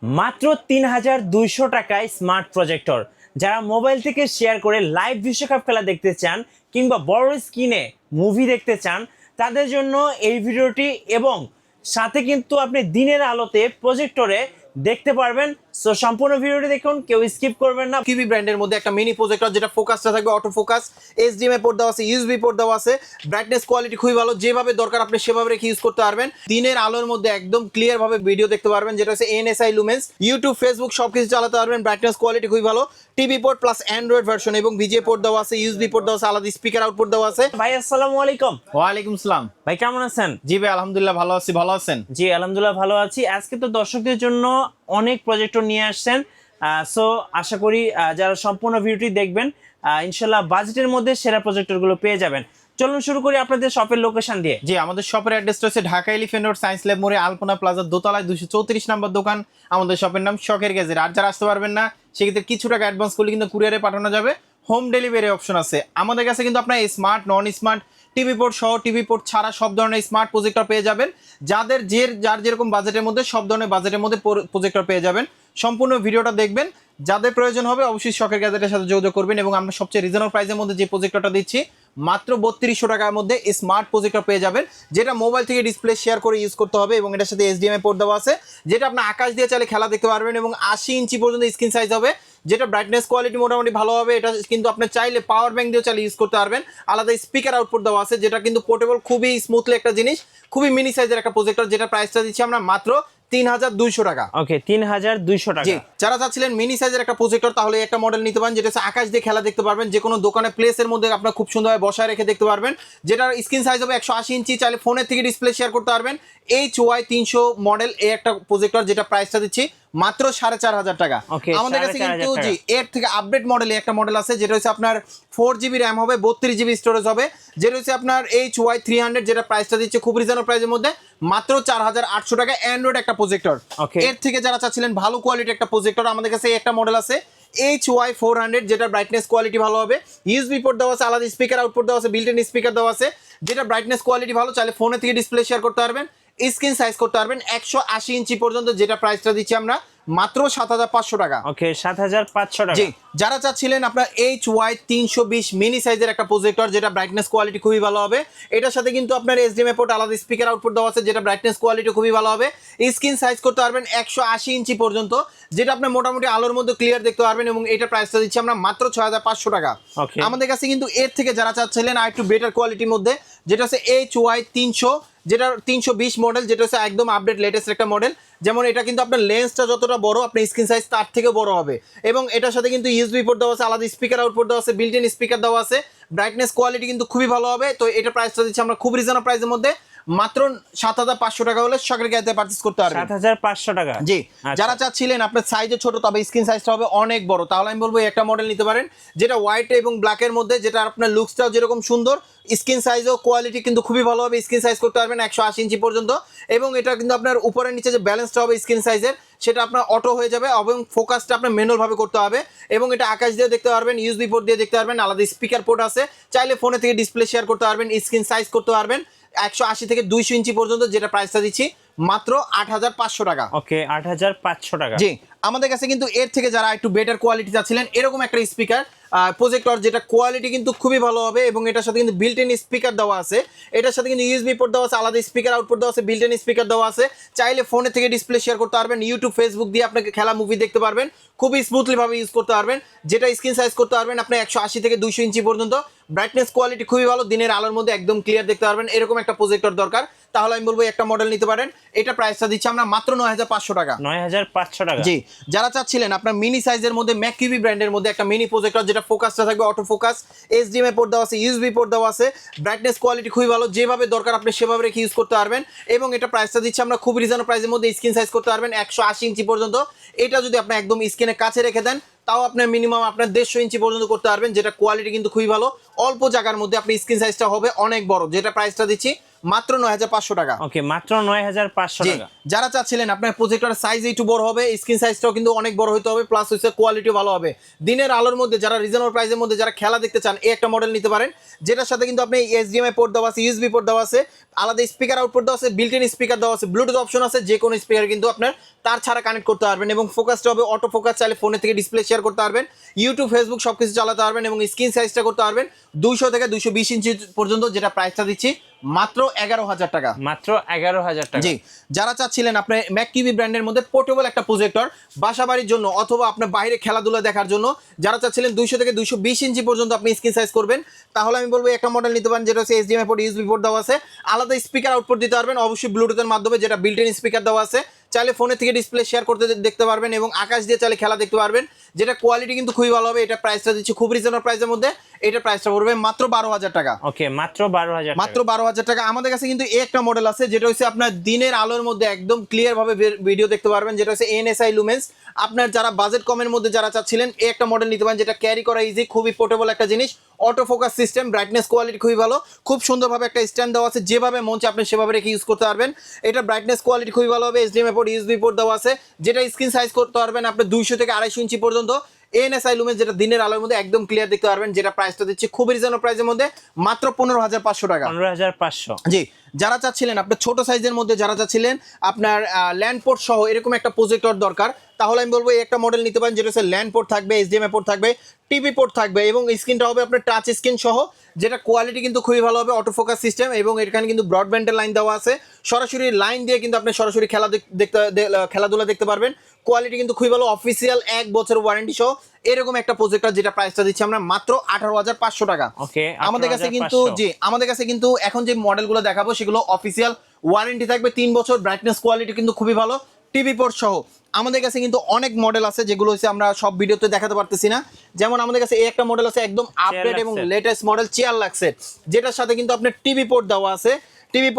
মাত্র ৩,২০০ টাকায় smart projector. যারা মোবাইল থেকে শেয়ার করে লাইভ বিশ্বকাপ খেলা দেখতে চান কিংবা বড় স্ক্রিনে মুভি দেখতে চান তাদের জন্য এই ভিডিওটি, এবং সাথে কিন্তু আপনি দিনের আলোতে প্রজেক্টরে দেখতে পারবেন। সো সম্পূর্ণ ভিডিওটি দেখুন, কেউ স্কিপ করবেন না। কিউবি ব্র্যান্ডের মধ্যে একটা মিনি প্রজেক্টর, যেটা ফোকাসটা থাকবে অটো ফোকাস, এইচডিএমআই পোর্ট দেওয়া আছে, ইউএসবি পোর্ট দেওয়া আছে, ব্রাইটনেস কোয়ালিটি খুবই ভালো, যেভাবে দরকার আপনি সেভাবে রেখে ইউজ করতে পারবেন। দিনের আলোর মধ্যে একদম ক্লিয়ার ভাবে ভিডিও দেখতে পারবেন, যেটা হচ্ছে এনএসআই লুমেন্স, ইউটিউব ফেসবুক সবকিছু চালাতে পারবেন। ব্রাইটনেস কোয়ালিটি খুবই ভালো, TV port plus Android version এবং ভিজিএ পোর্ট দেওয়া আছে, ইউএসবি পোর্ট দেওয়া আছে, আলাদা স্পিকার আউটপুট দেওয়া আছে। ভাই আসসালামু আলাইকুম। ওয়ালাইকুম সালাম। ভাই কেমন আছেন? জি ভাই আলহামদুলিল্লাহ ভালো আছি, ভালো আছেন? জি আলহামদুলিল্লাহ ভালো আছি। আজকে তো দর্শকদের জন্য অনেক প্রজেক্টর নিয়ে আসছেন। সো আশা করি যারা সম্পূর্ণ ভিডিওটি দেখবেন ইনশাল্লাহ বাজেটের মধ্যে সেরা প্রজেক্টরগুলো পেয়ে যাবেন। চলুন শুরু করি আপনাদের শপের লোকেশন দিয়ে। জি, আমাদের শপের অ্যাড্রেসটা হচ্ছে Dhaka elephant road, science lab মোড়ে, আলপনা প্লাজার দোতলায় 234 নম্বর দোকান। আমাদের শপের নাম শখের গ্যাজেট। আর যারা আসতে পারবেন না সেক্ষেত্রে কিছু টাকা অ্যাডভান্স করলে কিন্তু কুরিয়ারে পাঠানো যাবে, হোম ডেলিভারি অপশন আছে আমাদের কাছে। কিন্তু আপনার স্মার্ট নন স্মার্ট টিভি পোর্ট সহ টিভি পোর্ট ছাড়া সব ধরনের স্মার্ট প্রজেক্টর পেয়ে যাবেন। যার যেরকম বাজেটের মধ্যে সব ধরনের বাজেটের মধ্যে প্রজেক্টর পেয়ে যাবেন। সম্পূর্ণ ভিডিওটা দেখবেন, যাদের প্রয়োজন হবে অবশ্যই শখের গ্যাজেটের সাথে যোগাযোগ করবেন। এবং আমরা সবচেয়ে রিজনেবল প্রাইসের মধ্যে যে প্রজেক্টরটা দিচ্ছি মাত্র 3200 টাকার মধ্যে স্মার্ট প্রজেক্টর পেয়ে যাবেন, যেটা মোবাইল থেকে ডিসপ্লে শেয়ার করে ইউজ করতে হবে। এবং এটার সাথে এইচডিএমআই পোর্ট দেওয়া আছে, যেটা আপনার আকাশ দিয়ে চাইলে খেলা দেখতে পারবেন। এবং 80 ইঞ্চি পর্যন্ত স্ক্রিন সাইজ হবে, যেটা ব্রাইটনেস কোয়ালিটি মোটামুটি ভালো হবে। এটা কিন্তু আপনি চাইলে পাওয়ার ব্যাংক দিয়েও চাইলে ইউজ করতে পারবেন। আলাদা স্পিকার আউটপুট দেওয়া আছে, যেটা কিন্তু পোর্টেবল, খুবই স্মুথলি একটা জিনিস, খুবই মিনি সাইজের একটা প্রজেক্টর, যেটা প্রাইসটা দিচ্ছি আমরা মাত্র 3200 টাকা। ওকে, 3200 টাকা। জি, যারা চাচ্ছিলেন মিনি সাইজের একটা প্রজেক্টর তাহলে একটা মডেল নিতে পারেন, যেটা হচ্ছে আকাশ দিয়ে খেলা দেখতে পারবেন। যে কোনো দোকানে প্লেসের মধ্যে আপনার খুব সুন্দরভাবে বসায় রেখে দেখতে পারবেন। যেটার স্ক্রিন সাইজ হবে 180 ইঞ্চি, চাইলে ফোনের থেকে ডিসপ্লে শেয়ার করতে পারবেন। HY300 মডেল এই একটা প্রজেক্টর, যেটা প্রাইসটা দিচ্ছি মাত্র 4500 টাকা। আমাদের কাছে কিন্তু জি এর থেকে আপডেট মডেল একটা মডেল আছে, যেটা হচ্ছে আপনার 4GB র্যাম হবে, 32GB স্টোরেজ হবে, যেটা হচ্ছে আপনার HY300, যেটা প্রাইসটা দিচ্ছে খুব রিজনেবল প্রাইসের মধ্যে মাত্র 4800 টাকা। অ্যান্ড্রয়েড একটা প্রজেক্টর। এর থেকে যারা চাচ্ছিলেন ভালো কোয়ালিটি একটা প্রজেক্টর, আমাদের কাছে একটা মডেল আছে HY400, যেটা ব্রাইটনেস কোয়ালিটি ভালো হবে, ইউএসবি পোর্ট দেওয়া আছে, আলাদা স্পিকার আউটপুট দেওয়া আছে, বিল্ট ইন স্পিকার দেওয়া আছে, যেটা ব্রাইটনেস কোয়ালিটি ভালো, চাইলে ফোনে থেকে ডিসপ্লে শেয়ার করতে পারবেন, স্ক্রিন সাইজ করতে পারবেন 180 ইঞ্চি পর্যন্ত, যেটা প্রাইসটা দিচ্ছি আমরা মাত্র 7500 টাকা। ওকে, 7500 টাকা। জি, যারা চাচ্ছিলেন আপনার HY320 মিনি সাইজের একটা প্রজেক্টর, যেটা ব্রাইটনেস কোয়ালিটি খুবই ভালো হবে, এটার সাথে কিন্তু আপনার এইচডিএমআই পোর্ট, আলাদা স্পিকার আউটপুট দেওয়া আছে, যেটা ব্রাইটনেস কোয়ালিটি খুবই ভালো হবে, স্ক্রিন সাইজ করতে পারবেন 180 ইঞ্চি পর্যন্ত, যেটা আপনি মোটামুটি আলোর মধ্যে ক্লিয়ার দেখতে পারবেন। এবং এটা প্রাইসটা দিচ্ছি আমরা মাত্র 6500 টাকা। আমাদের কাছে কিন্তু এর থেকে যারা চাচ্ছিলেন আর একটু বেটার কোয়ালিটির মধ্যে, যেটা হচ্ছে HY300, যেটা 320 মডেল, যেটা হচ্ছে একদম আপডেট লেটেস্ট একটা মডেল। যেমন এটা কিন্তু আপনার লেন্সটা যতটা বড়, আপনার স্ক্রিন সাইজ তার থেকে বড় হবে। এবং এটার সাথে কিন্তু ইউএসবি পোর্ট দেওয়া আছে, আলাদা স্পিকার আউটপুট দেওয়া আছে, বিল্ট ইন স্পিকার দেওয়া আছে, ব্রাইটনেস কোয়ালিটি কিন্তু খুবই ভালো হবে। তো এটা প্রাইসটা দিচ্ছি আমরা খুব রিজনেবল প্রাইসের মধ্যে মাত্র 7500 টাকা হলে শখের গ্যাজেটে পারচেজ করতে পারবেন। 7500 টাকা। জি, যারা চাচ্ছিলেন আপনার সাইজে ছোট তবে স্ক্রিন সাইজটা হবে অনেক বড়, তাহলে আমি বলবো একটা মডেল নিতে পারেন, যেটা হোয়াইট এবং ব্ল্যাকের মধ্যে, যেটা আপনার লুকসটাও যেরকম সুন্দর, স্ক্রিন সাইজও কোয়ালিটি কিন্তু খুবই ভালো হবে, স্ক্রিন সাইজ করতে পারবেন 180 ইঞ্চি পর্যন্ত। এবং এটা কিন্তু আপনার উপরের নিচে যে ব্যালেন্সটা হবে স্ক্রিন সাইজের, সেটা আপনার অটো হয়ে যাবে, এবং ফোকাসটা আপনার ম্যানুয়াল ভাবে করতে হবে। এবং এটা আকাশ দিয়ে দেখতে পারবেন, ইউএসবি পোর্ট দিয়ে দেখতে পারবেন, আলাদা স্পিকার পোর্ট আছে, চাইলে ফোনে থেকে ডিসপ্লে শেয়ার করতে পারবেন, স্ক্রিন সাইজ করতে পারবেন 180 থেকে 200 ইঞ্চি পর্যন্ত, যেটা প্রাইসটা দিচ্ছি মাত্র 8500 টাকা। ওকে, 8500 টাকা। জি, আমাদের কাছে কিন্তু এর থেকে যারা একটু বেটার কোয়ালিটি চাচ্ছিলেন, এরকম একটা স্পিকার প্রজেক্টর, যেটা কোয়ালিটি কিন্তু খুবই ভালো হবে। এবং এটার সাথে কিন্তু বিল্ট ইন স্পিকার দেওয়া আছে, এটার সাথে কিন্তু ইউএসবি পোর্ট দেওয়া আছে, আলাদা স্পিকার আউটপুট দেওয়া আছে, বিল্ট ইন স্পিকার দেওয়া আছে, চাইলে ফোনে থেকে ডিসপ্লে শেয়ার করতে পারবেন, ইউটিউব ফেসবুক দিয়ে আপনাকে খেলা মুভি দেখতে পারবেন, খুবই স্মুথলি ভাবে ইউজ করতে পারবেন। যেটা স্ক্রিন সাইজ করতে পারবেন আপনি 180 থেকে 200 ইঞ্চি পর্যন্ত, ব্রাইটনেস কোয়ালিটি খুবই ভালো, দিনের আলোর মধ্যে একদম ক্লিয়ার দেখতে পারবেন। এরকম একটা প্রজেক্টর দরকার, তাহলে আমি বলবো একটা মডেল নিতে পারেন। এটা প্রাইসটা দিচ্ছি আমরা মাত্র 9500 টাকা। 9500 টাকা। জি, যারা চাচ্ছিলেন আপনার মিনি সাইজের মধ্যে ম্যাকিউবি ব্র্যান্ডের মধ্যে একটা মিনি প্রজেক্টর, যেটা ফোকাসটা থাকবে অটো ফোকাস, এইচডিএমআই পোর্ট দেওয়া আছে, ইউএসবি পোর্ট দেওয়া আছে, ব্রাইটনেস কোয়ালিটি খুবই ভালো, যেভাবে দরকার আপনি সেভাবে রেখে ইউজ করতে পারবেন। এবং এটা প্রাইসটা দিচ্ছি আমরা খুব রিজনেবল প্রাইসের মধ্যে, স্ক্রিন সাইজ করতে পারবেন 180 ইঞ্চি পর্যন্ত। এটা যদি আপনি একদম স্ক্রিনের কাছে রেখে দেন, তাও আপনার মিনিমাম আপনার 150 ইঞ্চি পর্যন্ত করতে পারবেন, যেটা কোয়ালিটি কিন্তু খুবই ভালো, অল্প জায়গার মধ্যে আপনি স্ক্রিন সাইজটা হবে অনেক বড়, যেটা প্রাইসটা দিচ্ছি মাত্র 9500 টাকা। ওকে, মাত্র 9500 জি, টাকা। যারা চাচ্ছিলেন আপনার প্রজেক্টরের সাইজ একটু বড় হবে, স্ক্রিন সাইজটাও কিন্তু অনেক বড় হতে হবে, প্লাস হচ্ছে কোয়ালিটিও ভালো হবে, দিনের আলোর মধ্যে যারা রিজনেবল প্রাইসের মধ্যে যারা খেলা দেখতে চান, এই একটা মডেল নিতে পারেন, যেটার সাথে কিন্তু আপনি HDMI পোর্ট দেওয়া আছে, USB পোর্ট দেওয়া আছে, আলাদা স্পিকার আউটপুট দেওয়া আছে, বিল্ট ইন স্পিকার দেওয়া আছে, ব্লুটুথ অপশন আছে, যে কোনো স্পিকার কিন্তু আপনার তার ছাড়া কানেক্ট করতে পারবেন, এবং ফোকাসটা হবে অটো ফোকাস, চাইলে ফোনে থেকে ডিসপ্লে শেয়ার করতে পারবেন, ইউটিউব ফেসবুক সবকিছু চালাতে পারবেন, এবং স্ক্রিন সাইজটা করতে পারবেন 200 থেকে 220 ইঞ্চি পর্যন্ত, যেটা প্রাইসটা দিচ্ছি মাত্র 11000 টাকা। মাত্র 11000 টাকা। জি, যারা চাচ্ছিলেন আপনার ম্যাক টিভি ব্র্যান্ডের মধ্যে পোর্টেবল একটা প্রজেক্টর বাসা বাড়ির জন্য অথবা আপনার বাইরে খেলাধুলা দেখার জন্য, যারা চাচ্ছিলেন 200 থেকে 220 ইঞ্চি পর্যন্ত আপনি স্ক্রিন সাইজ করবেন, তাহলে আমি বলবো একটা মডেল নিতে পারেন, যেটা হচ্ছে HDMI পোর্ট, USB পোর্ট দেওয়া আছে, আলাদা স্পিকার আউটপুট দিতে পারবেন, অবশ্যই ব্লুটুথের মাধ্যমে, যেটা বিল্ট ইন স্পিকার দেওয়া আছে, চাইলে ফোনে থেকে ডিসপ্লে শেয়ার করতে দেখতে পারবেন, এবং আকাশ দিয়ে চাইলে খেলা দেখতে পারবেন, যেটা কোয়ালিটি কিন্তু খুবই ভালো হবে। এটা প্রাইসটা দিচ্ছি খুব রিজনেবল প্রাইসের মধ্যে, এটা প্রাইসটা পড়বে মাত্র 12000 টাকা। ওকে, মাত্র 12000 মাত্র 12000 টাকা। আমাদের কাছে কিন্তু এই একটা মডেল আছে, যেটা হচ্ছে আপনার দিনের আলোর মধ্যে একদম ক্লিয়ার ভাবে ভিডিও দেখতে পারবেন, যেটা হচ্ছে NSI লুমেন্স। আপনার যারা বাজেট কমের মধ্যে যারা চাচ্ছিলেন, এই একটা মডেল নিতে পারেন, যেটা ক্যারি করা ইজি, খুবই পোর্টেবল একটা জিনিস, auto focus system, brightness quality খুবই ভালো, খুব সুন্দরভাবে একটা স্ট্যান্ড দেওয়া আছে, যেভাবে মন চায় আপনি সেভাবে রেখে ইউজ করতে পারবেন। এটা ব্রাইটনেস কোয়ালিটি খুবই ভালো হবে, HDMI পোর্ট, USB পোর্ট দেওয়া আছে, যেটা স্ক্রিন সাইজ করতে পারবেন আপনি 200 থেকে 250 ইঞ্চি পর্যন্ত। NSI লুমেন্স, যেটা দিনের আলোর মধ্যে একদম ক্লিয়ার দেখতে পারবেন, যেটা প্রাইসটা দিচ্ছে খুবই রিজনেবল প্রাইসের মধ্যে, মাত্র 15500 টাকা। 15500। জি, যারা চাচ্ছিলেন আপনার ছোট সাইজের মধ্যে, যারা চাচ্ছিলেন আপনার ল্যান্ড পোর্ট সহ এরকম একটা প্রজেক্টর দরকার, তাহলে আমি বলবো এই একটা মডেল নিতে পারেন, যেটা হচ্ছে ল্যান্ড পোর্ট থাকবে, HDMI পোর্ট থাকবে, টিভি পোর্ট থাকবে, এবং স্ক্রিনটা হবে আপনার টাচ স্ক্রিন সহ, যেটা কোয়ালিটি কিন্তু খুবই ভালো হবে, অটো ফোকাস সিস্টেম, এবং এখানে কিন্তু ব্রডব্যান্ডের লাইন দেওয়া আছে, সরাসরি লাইন দিয়ে কিন্তু আপনি সরাসরি খেলাধুলা দেখতে পারবেন, কোয়ালিটি কিন্তু খুবই ভালো, অফিসিয়াল 1 বছর ওয়ারেন্টি সহ এরকম একটা প্রজেক্টর, যেটা প্রাইসটা দিচ্ছি আমরা মাত্র 18500 টাকা। ওকে, আমাদের কাছে কিন্তু আমাদের কাছে কিন্তু এখন যে মডেলগুলো দেখাবো সেগুলো অফিসিয়াল ওয়ারেন্টি থাকবে 3 বছর, ব্রাইটনেস কোয়ালিটি কিন্তু খুবই ভালো, টিভি পোর্ট সহ। আমাদের কাছে কিন্তু অনেক মডেল আছে, যেগুলো হচ্ছে আমরা সব ভিডিওতে দেখাতে পারতেছি না। যেমন আমাদের কাছে এই একটা মডেল আছে, একদম আপডেট এবং লেটেস্ট মডেল, চেয়ার লাগছে, যেটার সাথে কিন্তু আপনার টিভি পোর্ট দেওয়া আছে, HDMI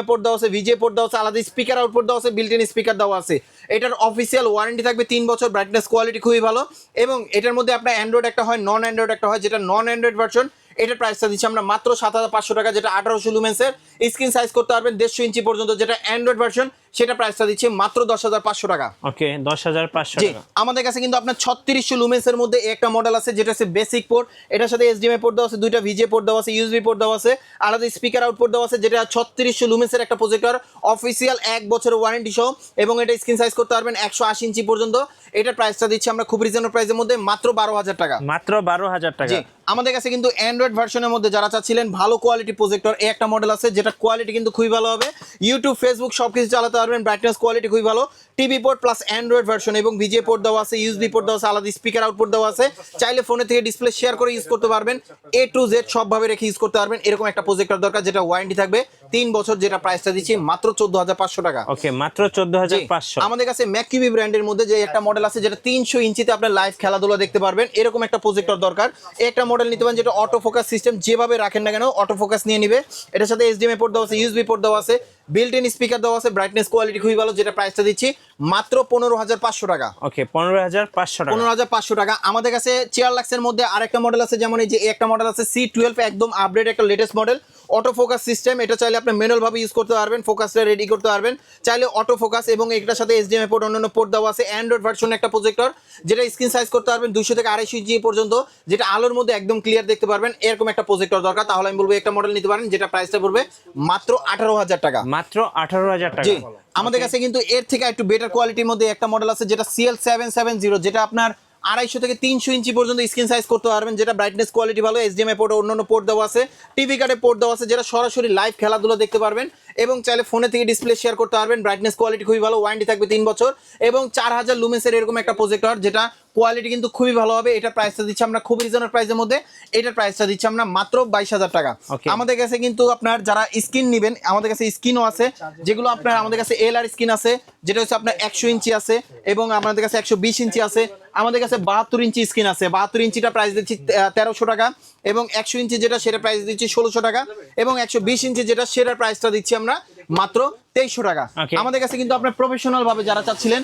পোর্ট দেওয়া আছে, VGA পোর্ট দেওয়া আছে, আলাদা স্পিকার আউটপুট দেওয়া আছে, বিল্ট ইন স্পিকার দেওয়া আছে। এটার অফিসিয়াল ওয়ারেন্টি থাকবে 3 বছর, ব্রাইটনেস কোয়ালিটি খুবই ভালো, এবং এটার মধ্যে আপনার অ্যান্ড্রয়েড একটা হয়, নন অ্যান্ড্রয়েড একটা হয়, যেটা নন অ্যান্ড্রয়েড ভার্সন, এটার প্রাইসটা দিচ্ছি আমরা মাত্র 7500 টাকা, যেটা 1800 লুমেন্সের, স্ক্রিন সাইজ করতে পারবেন 150 ইঞ্চি পর্যন্ত, যেটা অ্যান্ড্রয়েড ভার্সন, সেটা প্রাইসটা দিচ্ছি মাত্র 10500 টাকা। ওকে, 10500 টাকা। আমাদের কাছে কিন্তু আপনার 3600 লুমেন্সের মধ্যে একটা মডেল আছে, যেটা হচ্ছে বেসিক পোর্ট, এটার সাথে HDMI পোর্ট দেওয়া আছে, দুইটা VGA পোর্ট দেওয়া আছে, USB পোর্ট দেওয়া আছে, আলাদা স্পিকার আউটপুট দেওয়া আছে, যেটা 3600 লুমেন্সের একটা প্রজেক্টর, অফিসিয়াল 1 বছরের ওয়ারেন্টি সহ, এবং এটা স্ক্রিন সাইজ করতে পারবেন 180 ইঞ্চি পর্যন্ত। এটার প্রাইসটা দিচ্ছি আমরা খুব রিজনেবল প্রাইসের মধ্যে, মাত্র 12000 টাকা। মাত্র 12000 টাকা। আমাদের কাছে কিন্তু অ্যান্ড্রয়েড ভার্সনের মধ্যে যারা চাচ্ছিলেন ভালো কোয়ালিটি প্রজেক্টর, এই একটা মডেল আছে, যেটা কোয়ালিটি কিন্তু খুবই ভালো হবে, ইউটিউব ফেসবুক সবকিছু চালাতে পারবেন, ব্রাইটনেস কোয়ালিটি খুবই ভালো, TV port plus Android version, এবং VGA পোর্ট দেওয়া আছে, USB পোর্ট দেওয়া আছে, আলাদা স্পিকার আউটপুট দেওয়া আছে, চাইলে ফোনে থেকে ডিসপ্লে শেয়ার করে ইউজ করতে পারবেন, A to Z সবভাবে রেখে ইউজ করতে পারবেন, এরকম একটা প্রজেক্টর দরকার, যেটা ওয়ারেন্টি থাকবে 3 বছর, যেটা প্রাইসটা দিচ্ছি মাত্র 14500 টাকা। ওকে, মাত্র 14500। আমাদের কাছে ম্যাককিউবি ব্র্যান্ডের মধ্যে যে একটা মডেল আছে, যেটা 300 ইঞ্চিতে আপনার লাইভ খেলাধুলা দেখতে পারবেন, এরকম একটা প্রজেক্টর দরকার, একটা মডেল নিতে পারেন, যেটা অটো ফোকাস সিস্টেম, যেভাবে রাখেন না কেন অটো ফোকাস নিয়ে নিবে, এটার সাথে HDMI পোর্ট দেওয়া আছে, USB পোর্ট দেওয়া আছে, বিল্ট ইন স্পিকার দেওয়া আছে, ব্রাইটনেস কোয়ালিটি খুবই ভালো, যেটা প্রাইসটা দিচ্ছি মাত্র 15500 টাকা। ওকে, 15500 টাকা। 15500 টাকা। আমাদের কাছে চেয়ার লাক্সের মধ্যে আরেকটা মডেল আছে, যেমন এই যে একটা মডেল আছে C12, একদম আপডেট একটা latest model, auto focus system, এটা চাইলে আপনি ম্যানুয়াল ভাবে ইউজ করতে পারবেন, ফোকাসটা রেডি করতে পারবেন, চাইলে অটো ফোকাস, এবং এটার সাথে HDMI পোর্ট, অন্যান্য পোর্ট দেওয়া আছে, অ্যান্ড্রয়েড ভার্সন একটা প্রজেক্টর, যেটা স্ক্রিন সাইজ করতে পারবেন 200 থেকে 250 ইঞ্চি পর্যন্ত, যেটা আলোর মধ্যে একদম ক্লিয়ার দেখতে পারবেন, এরকম একটা প্রজেক্টর দরকার, তাহলে আমি বলবো একটা মডেল নিতে পারেন, যেটা প্রাইসটা পড়বে মাত্র 18000 টাকা। মাত্র 18000 টাকা। আমাদের কাছে কিন্তু এর থেকে একটু বেটার কোয়ালিটির মধ্যে একটা মডেল আছে, যেটা CL770, যেটা আপনার 250 থেকে 300 ইঞ্চি পর্যন্ত স্ক্রিন সাইজ করতে পারবেন, যেটা ব্রাইটনেস কোয়ালিটি ভালো, HDMI পোর্ট, অন্যান্য পোর্ট দেওয়া আছে, টিভি কার্ডে পোর্ট দেওয়া আছে, যেটা সরাসরি লাইভ খেলাধুলা দেখতে পারবেন, এবং চাইলে ফোনে থেকে ডিসপ্লে শেয়ার করতে পারবেন, ব্রাইটনেস কোয়ালিটি খুবই ভালো, ওয়ারেন্টি থাকবে 3 বছর, এবং 4000 লুমেন্সের এরকম একটা প্রজেক্টর, যেটা কোয়ালিটি কিন্তু খুবই ভালো হবে। এটার প্রাইসটা দিচ্ছি আমরা খুব রিজনেবল প্রাইসের মধ্যে, এটার প্রাইসটা দিচ্ছি আমরা মাত্র 22000 টাকা। আমাদের কাছে কিন্তু আপনার যারা স্ক্রিন নেবেন, আমাদের কাছে স্ক্রিনও আছে, যেগুলো আপনার আমাদের কাছে LR স্ক্রিন আছে, যেটা হচ্ছে আপনার 100 ইঞ্চি আছে, এবং আমাদের কাছে 120 ইঞ্চি আছে, আমাদের কাছে 72 ইঞ্চি স্ক্রিন আছে, 72 ইঞ্চিটা প্রাইস দিচ্ছি 1300 টাকা, এবং 100 ইঞ্চি যেটা সেটা প্রাইস দিচ্ছি 1600 টাকা, এবং 120 ইঞ্চি যেটা সেটার প্রাইসটা দিচ্ছি আমরা মাত্র 2300 টাকা। আমাদের কাছে কিন্তু আপনার প্রফেশনাল ভাবে যারা চাচ্ছিলেন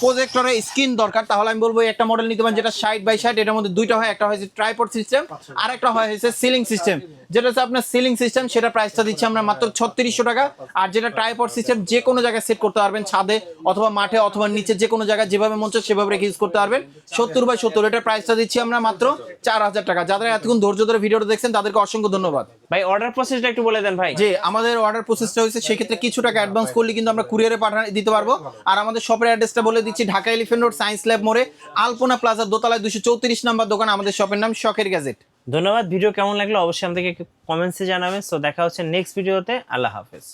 প্রজেক্টরের স্ক্রিন দরকার, তাহলে আমি বলবো এই একটা মডেল নিতে পারেন যেটা 60x60, এটার মধ্যে দুইটা হয়, একটা হচ্ছে ট্রাইপড সিস্টেম আর একটা হয় হচ্ছে সিলিং সিস্টেম। যেটা হচ্ছে আপনার সিলিং সিস্টেম সেটা প্রাইসটা দিচ্ছি আমরা মাত্র 3600 টাকা। আর যেটা ট্রাইপড সিস্টেম যে কোনো জায়গায় সেট করতে পারবেন, ছাদে অথবা মাঠে অথবা নিচে যে কোনো জায়গায় যেভাবে মন চায় সেভাবে রেখে ইউজ করতে পারবেন। 70x70 এটার প্রাইসটা দিচ্ছি আমরা মাত্র 4000 টাকা। যারা এতক্ষণ ধৈর্য ধরে ভিডিওটা দেখছেন তাদেরকে অসংখ্য ধন্যবাদ। ভাই অর্ডার প্রসেসটা একটু বলে দেন ভাই। যে আমাদের অর্ডার প্রসেসটা হচ্ছে সেক্ষেত্রে কিছু টাকা অ্যাডভান্স করলে কিন্তু আমরা কুরিয়ারে পাঠিয়ে দিতে পারবো। আর আমাদের শপের অ্যাড্রেসটা বলে দিচ্ছি, Dhaka elephant road science lab মোড়ে আলপনা প্লাজা দোতলায় 234 নাম্বার দোকান। আমাদের শপের নাম শখের গ্যাজেট। ধন্যবাদ। ভিডিও কেমন লাগলো অবশ্যই আমাদেরকে কমেন্টসে জানাবেন। সো দেখা হচ্ছে নেক্সট ভিডিওতে। আল্লাহ হাফেজ।